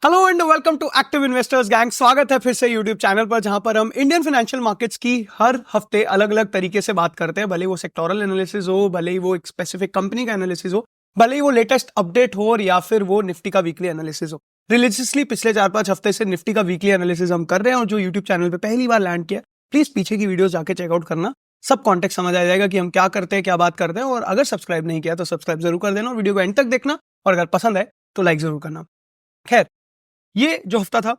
Hello and welcome to active investors gang. स्वागत है फिर से यूट्यूब चैनल पर, जहां पर हम इंडियन फाइनेंशियल मार्केट्स की हर हफ्ते अलग अलग तरीके से बात करते हैं। भले वो सेक्टोरल एनालिसिस हो, भले ही वो एक स्पेसिफिक कंपनी का एनालिसिस हो, भले ही वो लेटेस्ट अपडेट हो या फिर वो निफ्टी का वीकली एनालिसिस हो। रिलीजियसली पिछले 4-5 हफ्ते से निफ्टी का वीकली एनालिसिस हम कर रहे हैं, और जो यूट्यूब चैनल पर पहली बार लैंड किया, प्लीज पीछे की वीडियो जाके चेकआउट करना। सब कॉन्टेक्ट समझ आ जाएगा कि हम क्या करते हैं, क्या बात करते हैं। और अगर सब्सक्राइब नहीं किया तो सब्सक्राइब जरूर कर देना और वीडियो को एंड तक देखना, और अगर पसंद है तो लाइक जरूर करना। खैर, ये जो हफ्ता था,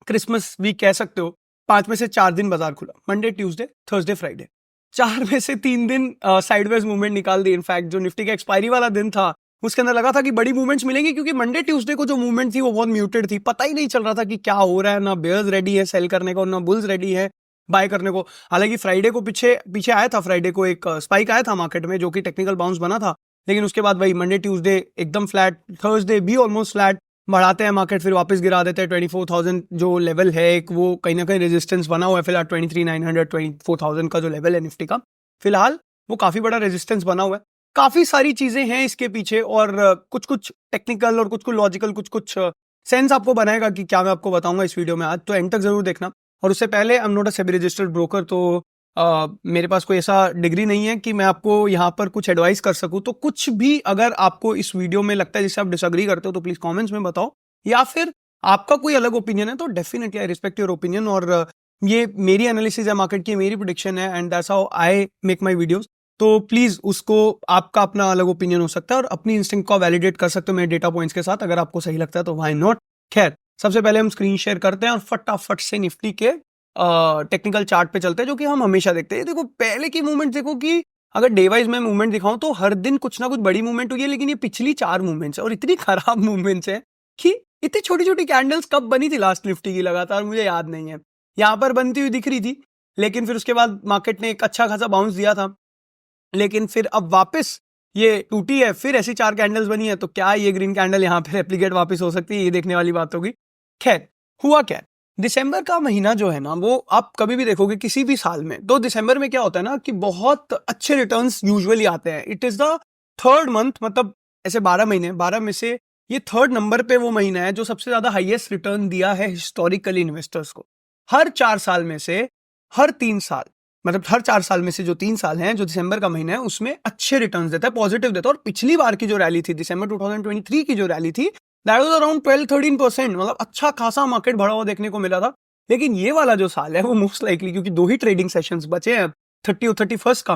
क्रिसमस वीक कह सकते हो, 5 में से 4 दिन बाजार खुला, मंडे, ट्यूसडे, थर्सडे, फ्राइडे। 4 में से 3 दिन साइडवेज मूवमेंट निकाल दी। इनफैक्ट जो निफ्टी का एक्सपायरी वाला दिन था, उसके अंदर लगा था कि बड़ी मूवमेंट्स मिलेंगी, क्योंकि मंडे ट्यूसडे को जो मूवमेंट थी वो बहुत म्यूटेड थी। पता ही नहीं चल रहा था कि क्या हो रहा है। ना बेयर्स रेडी है सेल करने को, ना बुल्स रेडी है बाय करने को। हालांकि फ्राइडे को पीछे आया था, फ्राइडे को एक स्पाइक आया था मार्केट में, जो कि टेक्निकल बाउंस बना था। लेकिन उसके बाद भाई मंडे ट्यूसडे एकदम फ्लैट, थर्सडे भी ऑलमोस्ट फ्लैट। बढ़ाते हैं मार्केट, फिर वापस गिरा देते हैं। 24,000 जो लेवल है एक, वो कहीं ना कहीं रेजिस्टेंस बना हुआ है फिलहाल। 23,900 24,000 का जो लेवल है निफ्टी का, फिलहाल वो काफी बड़ा रेजिस्टेंस बना हुआ है। काफी सारी चीजें हैं इसके पीछे, और कुछ कुछ टेक्निकल और कुछ कुछ लॉजिकल, कुछ कुछ सेंस आपको बनाएगा कि क्या मैं आपको बताऊंगा इस वीडियो में आज। तो एंड तक जरूर देखना। और उससे पहले, I am not a SEBI registered broker, तो मेरे पास कोई ऐसा डिग्री नहीं है कि मैं आपको यहाँ पर कुछ एडवाइस कर सकूं। तो कुछ भी अगर आपको इस वीडियो में लगता है जिससे आप डिसएग्री करते हो, तो प्लीज कमेंट्स में बताओ, या फिर आपका कोई अलग ओपिनियन है तो definitely I respect your opinion. और ये मेरी एनालिसिस है मार्केट की, मेरी प्रेडिक्शन है, and that's how I make my videos. तो प्लीज उसको, आपका अपना अलग ओपिनियन हो सकता है और अपनी इंस्टिंक्ट को वैलिडेट कर सकते हो मेरे डेटा पॉइंट्स के साथ, अगर आपको सही लगता है तो व्हाई नॉट। खैर, सबसे पहले हम स्क्रीन शेयर करते हैं और फटाफट से निफ्टी के टेक्निकल चार्ट पे चलते हैं, जो कि हम हमेशा देखते हैं। देखो, पहले की मूवमेंट देखो कि अगर डे वाइज मैं मूवमेंट दिखाऊं तो हर दिन कुछ ना कुछ बड़ी मूवमेंट हुई है, लेकिन ये पिछली 4 मूवमेंट्स है और इतनी खराब मूवमेंट्स है कि इतनी छोटी छोटी कैंडल्स कब बनी थी लास्ट निफ्टी की लगातार, मुझे याद नहीं है। यहां पर बनती हुई दिख रही थी, लेकिन फिर उसके बाद मार्केट ने एक अच्छा खासा बाउंस दिया था, लेकिन फिर अब वापस ये टूटी है। फिर ऐसी 4 कैंडल्स बनी है, तो क्या ये ग्रीन कैंडल यहाँ पे रेप्लिकेट वापस हो सकती है, ये देखने वाली बात होगी। खैर, हुआ क्या, दिसंबर का महीना जो है ना, वो आप कभी भी देखोगे किसी भी साल में, तो दिसंबर में क्या होता है ना कि बहुत अच्छे रिटर्न्स यूजुअली आते हैं। It is the third month, मतलब ऐसे 12 महीने, 12 में से ये थर्ड नंबर पे वो महीना है जो सबसे ज्यादा हाईएस्ट रिटर्न दिया है हिस्टोरिकली इन्वेस्टर्स को। हर 4 साल में से हर 3 साल, मतलब हर 4 साल में से जो 3 साल हैं, जो दिसंबर का महीना है, उसमें अच्छे रिटर्न्स देता है, पॉजिटिव देता है। और पिछली बार की जो रैली थी, दिसंबर 2023 की जो रैली थी, दैट वाज अराउंड 12-13%, मतलब अच्छा खासा मार्केट बढ़ा हुआ देखने को मिला था। लेकिन ये वाला जो साल है वो मोस्ट लाइकली, क्योंकि 2 ही ट्रेडिंग सेशंस बचे हैं 30 और 31 का,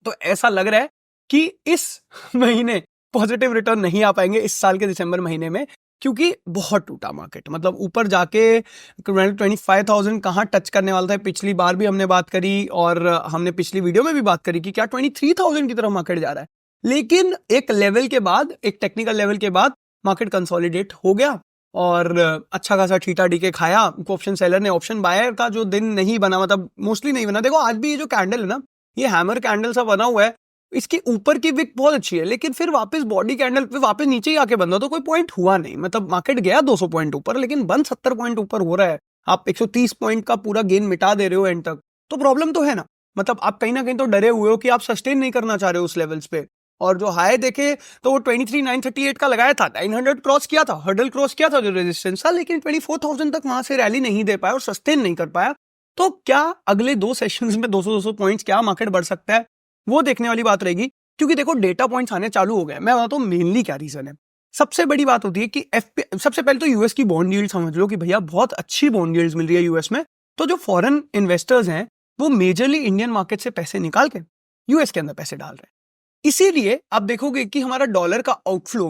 तो ऐसा लग रहा है कि इस महीने पॉजिटिव रिटर्न नहीं आ पाएंगे इस साल के दिसंबर महीने में, क्योंकि बहुत टूटा मार्केट। मतलब ऊपर जाके 25,000 कहाँ टच करने वाला था। पिछली बार भी हमने बात करी, और हमने पिछली वीडियो में भी बात करी कि क्या 23,000 की तरफ मार्केट जा रहा है। लेकिन एक लेवल के बाद, एक टेक्निकल लेवल के बाद मार्केट कंसोलिडेट हो गया और अच्छा खासा ठीटा डीके खाया। ऑप्शन सेलर ने, ऑप्शन बायर का जो दिन नहीं बना, मतलब मोस्टली नहीं बना। देखो, आज भी ये जो कैंडल है ना, ये हैमर कैंडल सा बना हुआ है, इसकी ऊपर की विक बहुत अच्छी है, लेकिन फिर वापस बॉडी कैंडल पे वापस नीचे ही आके बंदा, तो कोई पॉइंट हुआ नहीं। मतलब मार्केट गया 200 पॉइंट ऊपर, लेकिन बंद 70 पॉइंट ऊपर हो रहा है। आप 130 पॉइंट का पूरा गेन मिटा दे रहे हो एंड तक, तो प्रॉब्लम तो है ना। मतलब आप कहीं ना कहीं तो डरे हुए हो कि आप सस्टेन नहीं करना चाह रहे हो उस लेवल्स पे। और जो हाई देखे तो वो 23,938 का लगाया था, 900 क्रॉस किया था, हर्डल क्रॉस किया था जो रेजिस्टेंस था, लेकिन 24,000 तक वहां से रैली नहीं दे पाया और सस्टेन नहीं कर पाया। तो क्या अगले 2 सेशंस में 200-200 पॉइंट्स क्या मार्केट बढ़ सकता है, वो देखने वाली बात रहेगी। क्योंकि देखो, डेटा पॉइंट्स आने चालू हो गए। मैं बताता हूँ मेनली क्या रीजन है। सबसे बड़ी बात होती है कि सबसे पहले तो यूएस की बॉन्ड यील्ड समझ लो कि भैया बहुत अच्छी बॉन्ड यील्ड्स मिल रही है यूएस में। तो जो फॉरेन इन्वेस्टर्स हैं, वो मेजरली इंडियन मार्केट से पैसे निकाल के यूएस के अंदर पैसे डाल रहे हैं। इसीलिए आप देखोगे कि हमारा डॉलर का आउटफ्लो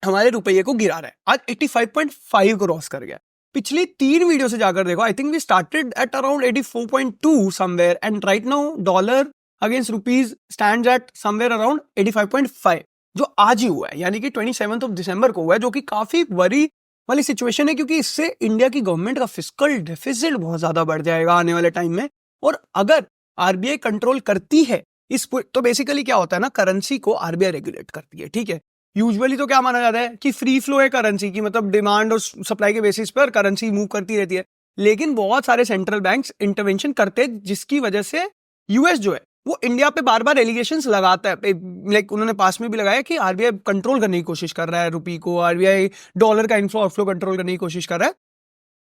हमारे रुपये को गिरा रहा है। आज 85.5 क्रॉस कर गया। पिछली 3 वीडियो से जाकर देखो, I think we started at around 84.2 somewhere, and right now dollar against rupees stands at somewhere around 85.5, जो आज ही हुआ है, यानी कि 27 दिसंबर को हुआ है, जो कि काफी वरी वाली सिचुएशन है, क्योंकि इससे इंडिया की गवर्नमेंट का फिस्कल डेफिसिट बहुत ज्यादा बढ़ जाएगा आने वाले टाइम में। और अगर आरबीआई कंट्रोल करती है इस, तो बेसिकली क्या होता है ना, करेंसी को आरबीआई रेगुलेट करती है, ठीक है। यूजुअली तो क्या माना जाता है कि फ्री फ्लो है करेंसी की, मतलब डिमांड और सप्लाई के बेसिस पर करेंसी मूव करती रहती है। लेकिन बहुत सारे सेंट्रल बैंक्स इंटरवेंशन करते हैं, जिसकी वजह से यूएस जो है वो इंडिया पे बार बार एलिगेशंस लगाता है, लाइक उन्होंने पास में भी लगाया कि आरबीआई कंट्रोल करने की कोशिश कर रहा है रुपी को, आरबीआई डॉलर का इनफ्लो आउटफ्लो कंट्रोल करने की कोशिश कर रहा है,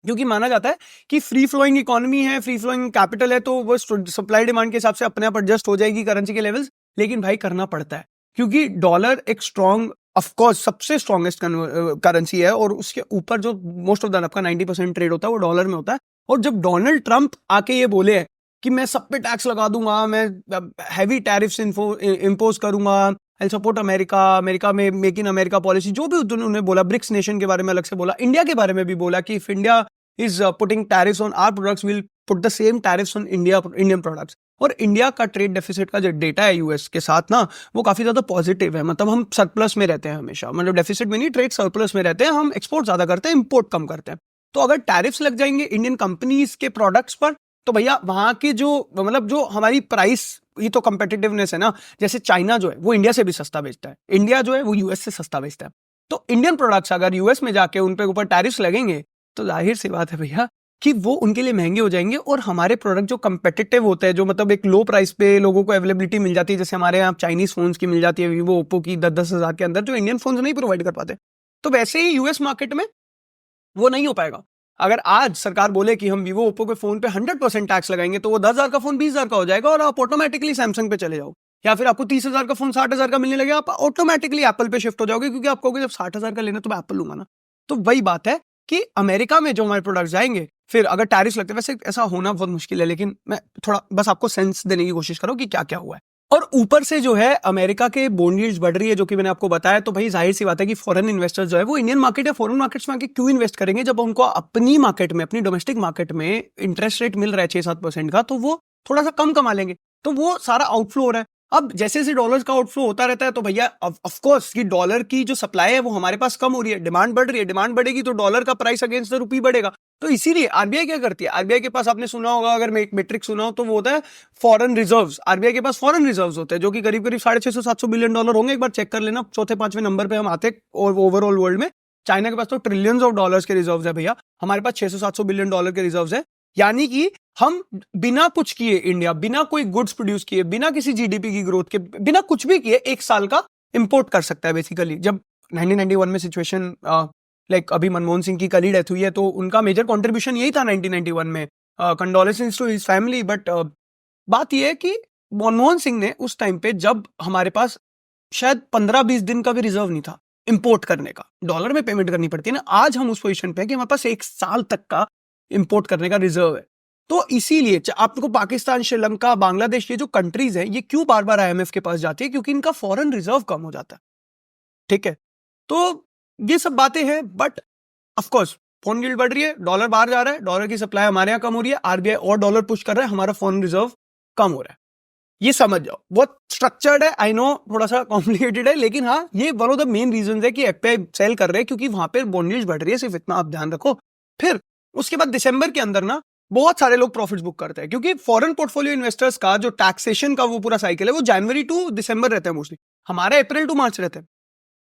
क्योंकि माना जाता है कि फ्री फ्लोइंग इकोनॉमी है, फ्री फ्लोइंग कैपिटल है, तो वो सप्लाई डिमांड के हिसाब से अपने आप एडजस्ट हो जाएगी करेंसी के लेवल्स। लेकिन भाई करना पड़ता है, क्योंकि डॉलर एक स्ट्रॉन्ग, ऑफकोर्स सबसे स्ट्रॉन्गेस्ट करेंसी है, और उसके ऊपर जो मोस्ट ऑफ द आपका 90% ट्रेड होता है वो डॉलर में होता है। और जब डोनाल्ड ट्रंप आके ये बोले कि मैं सब पे टैक्स लगा दूंगा, मैं हैवी टैरिफ्स इम्पोज करूंगा, आई सपोर्ट अमेरिका, अमेरिका में मेक इन अमेरिका पॉलिसी, जो भी उन्होंने बोला, ब्रिक्स नेशन के बारे में अलग से बोला, इंडिया के बारे में भी बोला कि if India is putting tariffs on our products, will put the same tariffs on Indian products. और इंडिया का ट्रेड डेफिसिट का जो डेटा है यूएस के साथ ना, वो काफी ज्यादा पॉजिटिव है, मतलब हम सरप्लस में रहते हैं हमेशा, मतलब डेफिसिट में नहीं, ट्रेड सरप्लस में रहते हैं, हम एक्सपोर्ट ज्यादा करते हैं, इंपोर्ट कम करते हैं। तो अगर टैरिफ्स लग जाएंगे इंडियन कंपनीज के प्रोडक्ट्स पर, तो भैया वहां की जो मतलब जो हमारी प्राइस, ये तो कंपेटिटिवनेस है ना, जैसे चाइना जो है वो इंडिया से भी सस्ता बेचता है, इंडिया जो है वो यूएस से सस्ता बेचता है, तो इंडियन प्रोडक्ट्स अगर यूएस में जाके उन पे ऊपर टैरिफ्स लगेंगे तो जाहिर सी बात है भैया कि वो उनके लिए महंगे हो जाएंगे, और हमारे प्रोडक्ट जो कंपेटिटिव होते हैं, जो मतलब एक लो प्राइस पे लोगों को अवेलेबिलिटी मिल जाती है, जैसे हमारे यहाँ चाइनीज फोन्स की मिल जाती है, वीवो ओप्पो की 10-10 हजार के अंदर, जो इंडियन फोन्स नहीं प्रोवाइड कर पाते, तो वैसे ही यूएस मार्केट में वो नहीं हो पाएगा। अगर आज सरकार बोले कि हम वीवो ओप्पो के फोन पे 100% टैक्स लगाएंगे, तो वो 10,000 का फोन 20,000 का हो जाएगा, और आप ऑटोमेटिकली सैमसंग पे चले जाओ, या फिर आपको 30,000 का फोन 60,000 का मिलने लगेगा, आप ऑटोमेटिकली एप्पल पे शिफ्ट हो जाओगे, क्योंकि आप कहोगे जब 60,000 का लेना तो मैं एप्पल लूंगा ना। तो वही बात है कि अमेरिका में जो हमारे प्रोडक्ट्स जाएंगे, फिर अगर टैरिफ लगते हैं, वैसे ऐसा होना बहुत मुश्किल है, लेकिन मैं थोड़ा बस आपको सेंस देने की कोशिश करूं कि क्या क्या हुआ है। और ऊपर से जो है अमेरिका के बॉन्ड यील्ड्स बढ़ रही है, जो कि मैंने आपको बताया, तो भाई जाहिर सी बात है कि फॉरेन इन्वेस्टर्स जो है वो इंडियन मार्केट या फॉरेन मार्केट्स में आके क्यों इन्वेस्ट करेंगे, जब उनको अपनी मार्केट में, अपनी डोमेस्टिक मार्केट में इंटरेस्ट रेट मिल रहा है 6-7% का, तो वो थोड़ा सा कम कमा लेंगे, तो वो सारा आउटफ्लो हो रहा है। अब जैसे जैसे डॉलर्स का आउटफ्लो होता रहता है, तो भैया ऑफ कोर्स कि डॉलर की जो सप्लाई है वो हमारे पास कम हो रही है, डिमांड बढ़ रही है, डिमांड बढ़ेगी तो डॉलर का प्राइस अगेंस्ट द रुपी बढ़ेगा। तो इसीलिए आरबीआई क्या करती है, आरबीआई के पास आपने सुना होगा, अगर मैं एक मेट्रिक सुना हो तो वो होता है फॉरेन रिजर्व्स। आरबीआई के पास फॉरेन रिजर्व्स होते हैं, जो कि करीब करीब $650-700 बिलियन होंगे, एक बार चेक कर लेना, चौथे पांचवें नंबर पे हम आते हैं और ओवरऑल वर्ल्ड में। चाइना के पास तो ट्रिलियंस ऑफ डॉलर्स के रिजर्व्स है भैया, हमारे पास $600-700 बिलियन के रिजर्व्स है। यानी कि हम बिना कुछ किए, इंडिया बिना कोई गुड्स प्रोड्यूस किए, बिना किसी जीडीपी की ग्रोथ के, बिना कुछ भी किए, एक साल का इंपोर्ट कर सकता है बेसिकली। जब 1991 में सिचुएशन, लाइक अभी मनमोहन सिंह की कल ही डेथ हुई है, तो उनका मेजर कंट्रीब्यूशन यही था 1991 में, condolences to his family. But बात यह है कि मनमोहन सिंह ने उस टाइम पे, जब हमारे पास शायद 15-20 दिन का भी रिजर्व नहीं था इंपोर्ट करने का, डॉलर में पेमेंट करनी पड़ती है ना, आज हम उस पोजीशन पे है कि हमारे पास एक साल तक का इंपोर्ट करने का रिजर्व है। तो इसीलिए आपको पाकिस्तान, श्रीलंका, बांग्लादेश, ये जो कंट्रीज हैं, ये क्यों बार बार आईएमएफ के पास जाती है, क्योंकि इनका फॉरेन रिजर्व कम हो जाता है। ठीक है, तो ये सब बातें हैं, but of course foreign yield बढ़ रही है, डॉलर बाहर जा रहा है, डॉलर की सप्लाई हमारे यहाँ कम हो रही है, आरबीआई और डॉलर पुश कर रहा है, हमारा फॉरेन रिजर्व कम हो रहा है। ये समझ जाओ, बहुत स्ट्रक्चर्ड है, आई नो थोड़ा सा कॉम्प्लिकेटेड है, लेकिन हाँ, ये one of the main reason है कि एफपीआई सेल कर रहे हैं, क्योंकि वहां पे बॉन्ड यील्ड बढ़ रही है, सिर्फ इतना आप ध्यान रखो। फिर उसके बाद दिसंबर के अंदर ना बहुत सारे लोग प्रॉफिट्स बुक करते हैं, क्योंकि फॉरेन पोर्टफोलियो इन्वेस्टर्स का जो टैक्सेशन का वो पूरा साइकिल है, वो जनवरी टू दिसंबर रहता है मोस्टली, हमारा अप्रैल टू मार्च रहता है।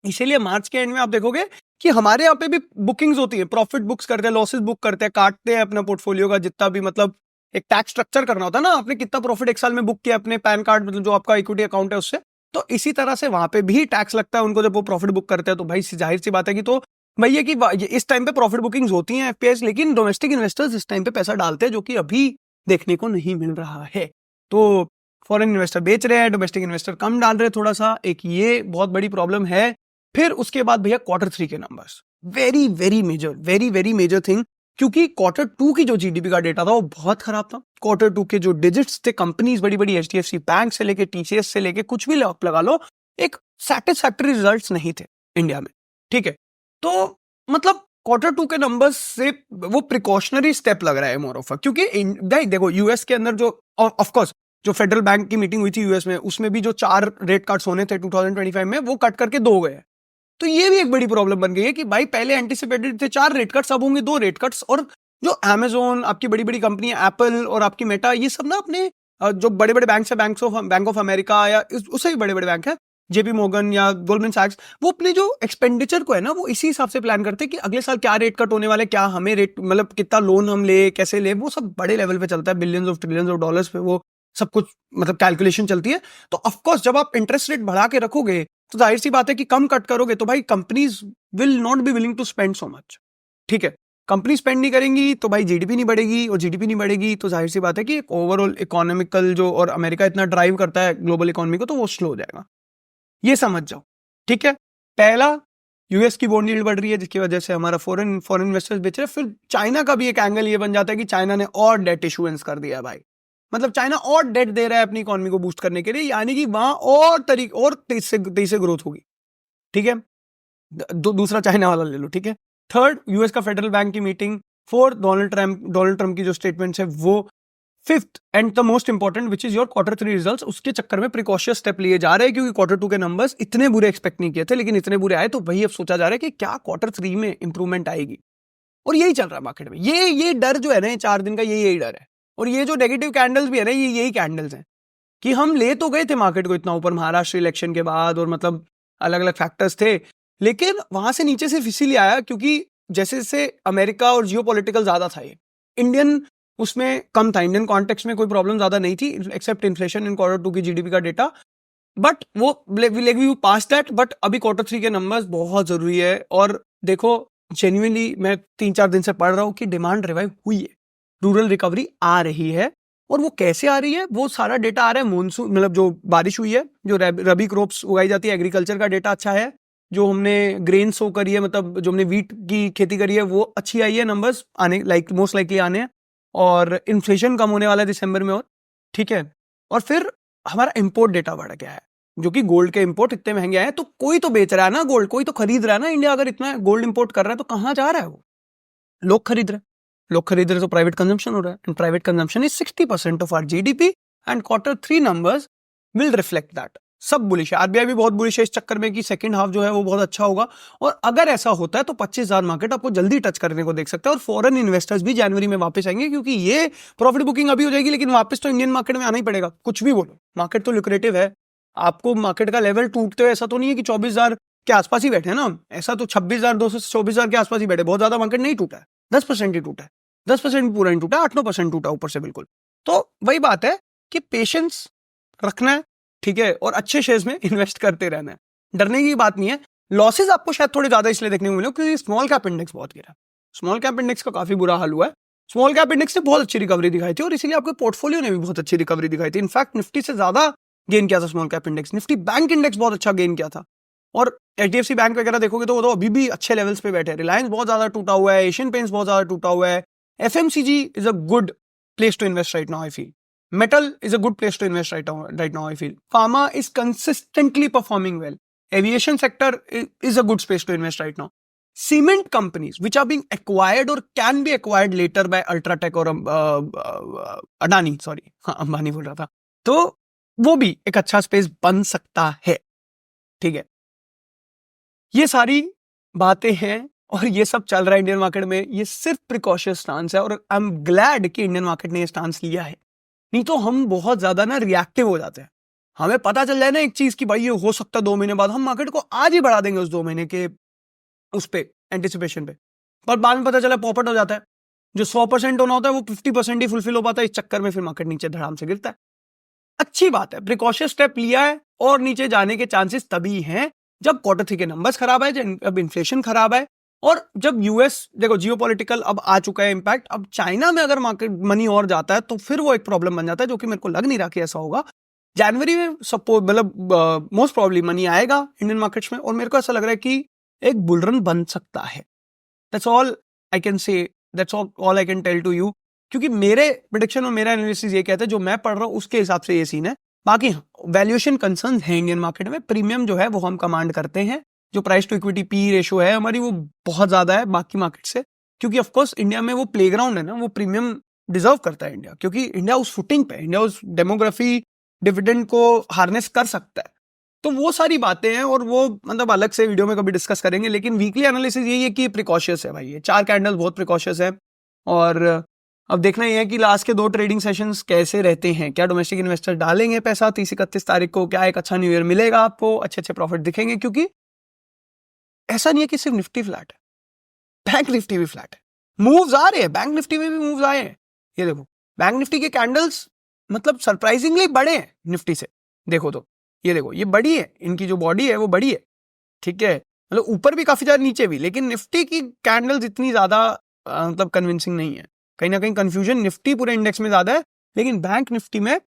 इसीलिए मार्च के एंड में आप देखोगे कि हमारे यहाँ पे भी बुकिंग्स होती है, प्रॉफिट बुक्स करते हैं, लॉसेस बुक करते हैं, काटते हैं अपना पोर्टफोलियो का जितना भी, मतलब एक टैक्स स्ट्रक्चर करना होता है ना, आपने कितना प्रॉफिट एक साल में बुक किया अपने पैन कार्ड, मतलब जो आपका इक्विटी अकाउंट है उससे, तो इसी तरह से वहां पे भी टैक्स लगता है उनको जब वो प्रॉफिट बुक करते हैं। तो भाई जाहिर सी बात है कि तो भैया कि इस टाइम पे प्रॉफिट बुकिंग्स होती हैं एफपीआई, लेकिन डोमेस्टिक इन्वेस्टर्स इस टाइम पे पैसा डालते हैं, जो कि अभी देखने को नहीं मिल रहा है। तो फॉरेन इन्वेस्टर बेच रहे हैं, डोमेस्टिक इन्वेस्टर कम डाल रहे हैं थोड़ा सा, एक ये बहुत बड़ी प्रॉब्लम है। फिर उसके बाद भैया Q3 के numbers, very very major thing, क्योंकि Q2 की जो जीडीपी का डेटा था वो बहुत खराब था। Q2 के जो डिजिट्स थे, कंपनीज बड़ी बड़ी एचडीएफसी बैंक से लेके टीसीएस से लेके कुछ भी लगा लो, एक सेटिस्फैक्टरी रिजल्ट्स नहीं थे इंडिया में। ठीक है, तो मतलब Q2 के नंबर्स से वो प्रिकॉशनरी स्टेप लग रहा है मोर ऑफ, क्योंकि देखो यूएस के अंदर जो ऑफ कोर्स जो फेडरल बैंक की मीटिंग हुई थी यूएस में, उसमें भी जो 4 रेट कट्स होने थे 2025 में, वो कट करके 2 गए। तो ये भी एक बड़ी प्रॉब्लम बन गई है कि भाई पहले एंटिसिपेटेड थे 4 रेट कट्स, अब होंगे 2 रेट कट्स। और जो अमेजोन, आपकी बड़ी बड़ी कंपनी एप्पल और आपकी मेटा, ये सब ना अपने जो बड़े बड़े बैंक है, बैंक ऑफ अमेरिका या उससे भी बड़े बड़े बैंक है, जेपी मोर्गन या गोल्डमैन सैक्स, वो अपने जो एक्सपेंडिचर को है ना, वो इसी हिसाब से प्लान करते हैं कि अगले साल क्या रेट कट होने वाले, क्या हमें रेट, मतलब कितना लोन हम ले, कैसे ले, वो सब बड़े लेवल पे चलता है, billions of trillions of dollars पे वो सब कुछ मतलब कैलकुलेशन चलती है। तो ऑफकोर्स जब आप इंटरेस्ट रेट बढ़ा के रखोगे तो जाहिर सी बात है कि कम कट करोगे तो भाई companies will not be willing to spend so much. ठीक है, कंपनी स्पेंड नहीं करेंगी तो भाई जीडीपी नहीं बढ़ेगी, और जीडीपी नहीं बढ़ेगी तो जाहिर सी बात है कि ओवरऑल इकोनॉमिकल जो, और अमेरिका इतना ड्राइव करता है ग्लोबल इकोनॉमी को, तो वो स्लो हो जाएगा। ये समझ जाओ। ठीक है, पहला यूएस की बॉन्ड यील्ड बढ़ रही है जिसकी वजह से हमारा फॉरेन इन्वेस्टर्स बेच रहे हैं। फिर चाइना का भी एक एंगल ये बन जाता है कि चाइना ने और डेट इशुएंस कर दिया भाई, मतलब चाइना और डेट दे रहा है अपनी इकोनॉमी को बूस्ट करने के लिए, यानी कि वहां और तेज से ग्रोथ होगी। ठीक है, दूसरा चाइना वाला ले लो। ठीक है, थर्ड यूएस का फेडरल बैंक की मीटिंग, फोर्थ डोनाल्ड ट्रंप की जो स्टेटमेंट्स है वो, fifth and the most important which is your Q3 results. उसके चक्कर में प्रिकॉशियस स्टेप लिए जा रहे हैं क्योंकि Q2 के नंबर्स इतने बुरे एक्सपेक्ट नहीं किए थे, लेकिन इतने बुरे आए, तो वही अब सोचा जा रहा है कि क्या Q3 में इंप्रूवमेंट आएगी। और यही चल रहा है मार्केट में, ये डर जो है ना, 4 दिन का यही डर है। और ये जो नेगेटिव कैंडल्स भी है ना, ये यही कैंडल्स हैं कि हम ले तो गए थे मार्केट को इतना ऊपर महाराष्ट्र इलेक्शन के बाद, और मतलब अलग अलग फैक्टर्स थे, लेकिन वहां से नीचे सिर्फ इसीलिए आया क्योंकि जैसे जैसे अमेरिका और जियोपॉलिटिकल ज्यादा था, ये इंडियन उसमें कम था। इंडियन कॉन्टेक्स्ट में कोई प्रॉब्लम ज्यादा नहीं थी एक्सेप्ट इन्फ्लेशन इन Q2 की जीडीपी का डेटा, बट वो यू पास दैट। बट अभी Q3 के नंबर्स बहुत जरूरी है। और देखो जेन्युइनली मैं 3-4 दिन से पढ़ रहा हूँ कि डिमांड रिवाइव हुई है, रूरल रिकवरी आ रही है। और वो कैसे आ रही है, वो सारा डेटा आ रहा है मॉनसून, मतलब जो बारिश हुई है, जो रबी क्रॉप्स उगाई जाती है, एग्रीकल्चर का डेटा अच्छा है, जो हमने ग्रेन सो करी है, मतलब जो हमने व्हीट की खेती करी है वो अच्छी आई है, नंबर्स आने मोस्ट लाइकली आने हैं, और इन्फ्लेशन कम होने वाला है दिसंबर में। और ठीक है, और फिर हमारा इंपोर्ट डेटा बढ़ गया है, जो कि गोल्ड के इंपोर्ट इतने महंगे आए, तो कोई तो बेच रहा है ना गोल्ड, कोई तो खरीद रहा है ना। इंडिया अगर इतना गोल्ड इंपोर्ट कर रहा है तो कहां जा रहा है वो? लोग खरीद रहे तो प्राइवेट कंजम्पशन हो रहा है, and private consumption is 60% of our GDP, and Q3 numbers will reflect that. सब बुलिश है, आरबीआई भी बहुत बुलिश है इस चक्कर में कि सेकंड हाफ जो है वो बहुत अच्छा होगा। और अगर ऐसा होता है तो 25,000 मार्केट आपको जल्दी टच करने को देख सकता है, और फॉरेन इन्वेस्टर्स भी जनवरी में वापस आएंगे, क्योंकि ये प्रॉफिट बुकिंग अभी हो जाएगी, लेकिन वापस तो इंडियन मार्केट में आना ही पड़ेगा, कुछ भी बोलो। मार्केट तो लुक्रेटिव है, आपको मार्केट का लेवल टूटते हुए ऐसा तो नहीं है कि 24,000 के आसपास ही बैठे हैं ना, ऐसा तो 26,200 से 24,000 के आसपास ही बैठे, बहुत ज्यादा मार्केट नहीं टूटा है, 10% ही टूटा है, 10% पूरा नहीं टूटा, 8-9% टूटा ऊपर से बिल्कुल। तो वही बात है कि पेशेंस रखना है, ठीक है, और अच्छे शेयर्स में इन्वेस्ट करते रहना है, डरने की बात नहीं है। लॉसेस आपको शायद थोड़े ज्यादा इसलिए देखने को मिले क्योंकि स्मॉल कैप इंडेक्स बहुत गिरा, स्मॉल कैप इंडेक्स का काफी बुरा हाल हुआ है। स्मॉल कैप इंडेक्स ने बहुत अच्छी रिकवरी दिखाई थी, और इसीलिए आपके पोर्टफोलियो ने भी बहुत अच्छी रिकवरी दिखाई थी। इनफैक्ट निफ्टी से ज्यादा गेन किया था small cap index, Nifty bank index बहुत अच्छा गेन किया था। और एचडीएफसी बैंक वगैरह देखोगे तो वो तो अभी भी अच्छे लेवल्स पे बैठे हैं। रिलायंस बहुत ज्यादा टूटा हुआ है, एशियन पेंट्स बहुत ज्यादा टूटा हुआ है, FMCG is a good place to invest right now, I feel. Metal is a good place to invest right now, I feel. Pharma is consistently performing well. Aviation sector is a good space to invest right now. Cement companies which are being acquired or can be acquired later by Ultratech और Adani, sorry, Ambani बोल रहा था, तो वो भी एक अच्छा space बन सकता है। ठीक है, ये सारी बातें हैं और ये सब चल रहा है इंडियन मार्केट में। ये सिर्फ प्रिकॉशियस स्टांस है, और आई एम ग्लैड कि इंडियन मार्केट ने ये स्टांस लिया है, नहीं तो हम बहुत ज्यादा ना रिएक्टिव हो जाते हैं। हमें पता चल जाए ना एक चीज की भाई ये हो सकता है 2 महीने बाद, हम मार्केट को आज ही बढ़ा देंगे उस 2 महीने के उस पे एंटिसिपेशन पे, पर बाद में पता चला पॉपट हो जाता है। जो 100% होना होता है वो 50% ही फुलफिल हो पाता है, इस चक्कर में फिर मार्केट नीचे धड़ाम से गिरता है। अच्छी बात है, प्रिकॉशियस स्टेप लिया है, और नीचे जाने के चांसेस तभी हैं जब Q3 के नंबर्स खराब है, जब इन्फ्लेशन खराब है, और जब यूएस देखो जियोपॉलिटिकल अब आ चुका है इम्पैक्ट। अब चाइना में अगर मार्केट मनी और जाता है तो फिर वो एक प्रॉब्लम बन जाता है, जो कि मेरे को लग नहीं रहा कि ऐसा होगा। जनवरी में सपोज मतलब मोस्ट प्रॉब्ली मनी आएगा इंडियन मार्केट्स में, और मेरे को ऐसा लग रहा है कि एक बुल रन बन सकता है। That's all I can say, that's all I can tell to you, क्योंकि मेरे प्रेडिक्शन और मेरा एनालिसिस ये कहता है, जो मैं पढ़ रहा हूँ उसके हिसाब से ये सीन है। बाकी वैल्यूएशन कंसर्न है इंडियन मार्केट में, प्रीमियम जो है वो हम कमांड करते हैं, जो price to equity P ratio है हमारी वो बहुत ज्यादा है बाकी मार्केट से, क्योंकि ऑफ कोर्स इंडिया में वो प्लेग्राउंड है ना, वो प्रीमियम डिजर्व करता है इंडिया, क्योंकि इंडिया उस फुटिंग पे, इंडिया उस डेमोग्राफी डिविडेंड को हार्नेस कर सकता है। तो वो सारी बातें हैं, और वो मतलब अलग से वीडियो में कभी डिस्कस करेंगे, लेकिन वीकली एनालिसिस यही है कि प्रिकॉशियस है भाई, ये 4 कैंडल बहुत प्रिकॉशियस है। और अब देखना ही है कि लास्ट के 2 ट्रेडिंग सेशंस कैसे रहते हैं, क्या डोमेस्टिक इन्वेस्टर डालेंगे पैसा 30-31 तारीख को, क्या एक अच्छा न्यू ईयर मिलेगा आपको, अच्छे प्रॉफिट दिखेंगे, क्योंकि ऐसा नहीं है कि सिर्फ निफ्टी फ्लैट है, बैंक निफ्टी भी फ्लैट है, मूव्स आ रहे हैं, बैंक निफ्टी में भी मूव्स आए हैं। ये देखो बैंक निफ्टी के कैंडल्स मतलब सरप्राइजिंगली बड़े हैं निफ्टी से। देखो तो ये देखो, ये बड़ी है, इनकी जो बॉडी है वो बड़ी है, ठीक है, मतलब ऊपर भी काफी ज्यादा नीचे भी, लेकिन निफ्टी की कैंडल्स इतनी ज्यादा मतलब कन्विंसिंग नहीं है। कहीं ना कहीं कंफ्यूजन निफ्टी पूरे इंडेक्स में ज्यादा है, लेकिन बैंक निफ्टी में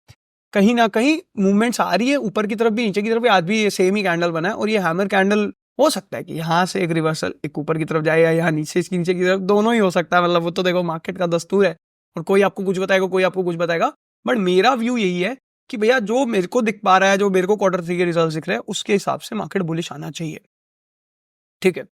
कहीं ना कहीं मूवमेंट्स आ रही है, ऊपर की तरफ भी नीचे की तरफ भी। आज भी ये सेम ही कैंडल बना है, और ये हैमर कैंडल हो सकता है कि यहाँ से एक रिवर्सल एक ऊपर की तरफ जाए, या यहाँ नीचे इसकी नीचे की तरफ, दोनों ही हो सकता है। मतलब वो तो देखो मार्केट का दस्तूर है, और कोई आपको कुछ बताएगा, कोई आपको कुछ बताएगा। बट मेरा व्यू यही है कि भैया जो मेरे को दिख पा रहा है, जो मेरे को क्वार्टर 3 के रिजल्ट दिख रहे हैं, उसके हिसाब से मार्केट बुलिश आना चाहिए, ठीक है।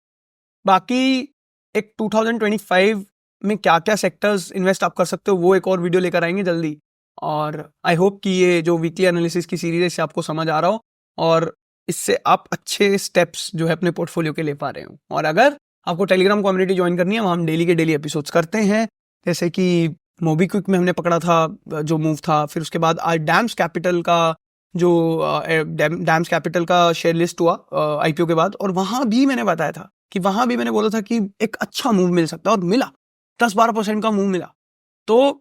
बाकी एक 2025 में क्या क्या सेक्टर्स इन्वेस्ट आप कर सकते हो, वो एक और वीडियो लेकर आएंगे जल्दी। और आई होप कि ये जो वीकली एनालिसिस की सीरीज है इससे आपको समझ आ रहा हो, और इससे आप अच्छे स्टेप्स जो है अपने पोर्टफोलियो के ले पा रहे हो। और अगर आपको टेलीग्राम कम्युनिटी ज्वाइन करनी है, वहाँ हम डेली के डेली एपिसोड्स करते हैं। जैसे कि मोबीक्विक में हमने पकड़ा था जो मूव था, फिर उसके बाद आज डैम्स कैपिटल का जो डैम्स कैपिटल का शेयर लिस्ट हुआ आईपीओ के बाद, और वहां भी मैंने बताया था कि वहां भी मैंने बोला था कि एक अच्छा मूव मिल सकता है, और मिला 10-12% का मूव मिला। तो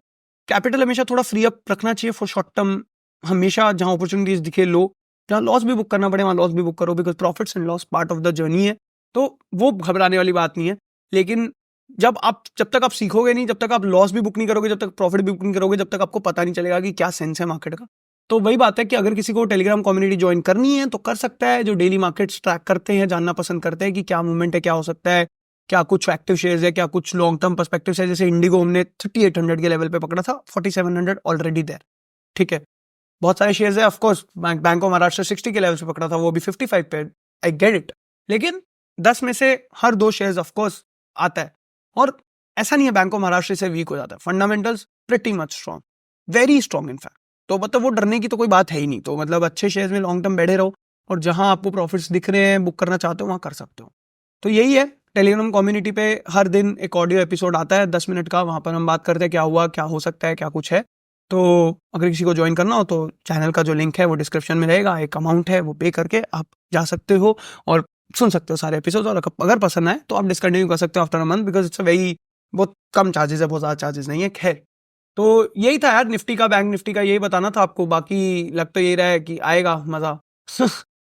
कैपिटल हमेशा थोड़ा फ्री अप रखना चाहिए फॉर शॉर्ट टर्म। हमेशा जहां अपॉर्चुनिटीज दिखे लो, जहां लॉस भी बुक करना पड़े वहां लॉस भी बुक करो, because profits and loss part of the journey है। तो वो घबराने वाली बात नहीं है। लेकिन जब तक आप सीखोगे नहीं, जब तक आप लॉस भी बुक नहीं करोगे, जब तक प्रॉफिट भी बुक नहीं करोगे, जब तक आपको पता नहीं चलेगा कि क्या सेंस है मार्केट का। तो वही बात है कि अगर किसी को टेलीग्राम कम्युनिटी ज्वाइन करनी है तो कर सकता है, जो डेली मार्केट्स ट्रैक करते हैं, जानना पसंद करते हैं कि क्या मूवमेंट है, क्या हो सकता है, क्या कुछ एक्टिव शेयर्स है, क्या कुछ लॉन्ग टर्म पर्सपेक्टिव है। जैसे इंडिगो हमने 3800 के लेवल पे पकड़ा था, 4700 ऑलरेडी देयर, ठीक है। बहुत सारे शेयर्स है, ऑफकोर्स बैंक ऑफ महाराष्ट्र 60 के लेवल पे पकड़ा था, वो भी 55 पे, आई गेट इट। लेकिन 10 में से हर 2 शेयर्स ऑफकोर्स आता है, और ऐसा नहीं है बैंक ऑफ महाराष्ट्र से वीक हो जाता है। Fundamentals pretty much strong, very strong in fact. तो मतलब वो डरने की तो कोई बात है ही नहीं। तो मतलब अच्छे शेयर्स में लॉन्ग टर्म बैठे रहो, और जहां आपको प्रॉफिट्स दिख रहे हैं, बुक करना चाहते हो, वहां कर सकते हो। तो यही है, टेलीग्राम कम्युनिटी पे हर दिन एक ऑडियो एपिसोड आता है 10 मिनट का, वहां पर हम बात करते हैं क्या हुआ, क्या हो सकता है, क्या कुछ है। तो अगर किसी को ज्वाइन करना हो तो चैनल का जो लिंक है वो डिस्क्रिप्शन में रहेगा, एक अमाउंट है वो पे करके आप जा सकते हो और सुन सकते हो सारे एपिसोड। और अगर पसंद आए तो आप डिसकंटिन्यू कर सकते हो after a month, because it's a very, बहुत कम चार्जेस है, बहुत ज़्यादा चार्जेस नहीं है। खैर, तो यही था यार निफ्टी का, बैंक निफ्टी का, यही बताना था आपको। बाकी लग तो यही रहा है कि आएगा मज़ा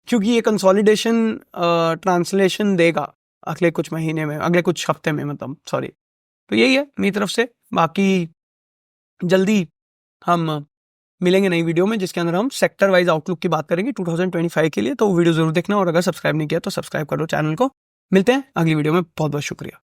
क्योंकि ये कंसोलिडेशन ट्रांसलेशन देगा अगले कुछ महीने में, अगले कुछ हफ्ते में, मतलब सॉरी। तो यही है मेरी तरफ से। बाकी जल्दी हम मिलेंगे नई वीडियो में, जिसके अंदर हम सेक्टर वाइज आउटलुक की बात करेंगे 2025 के लिए। तो वीडियो जरूर देखना, और अगर सब्सक्राइब नहीं किया तो सब्सक्राइब करो चैनल को। मिलते हैं अगली वीडियो में, बहुत बहुत शुक्रिया।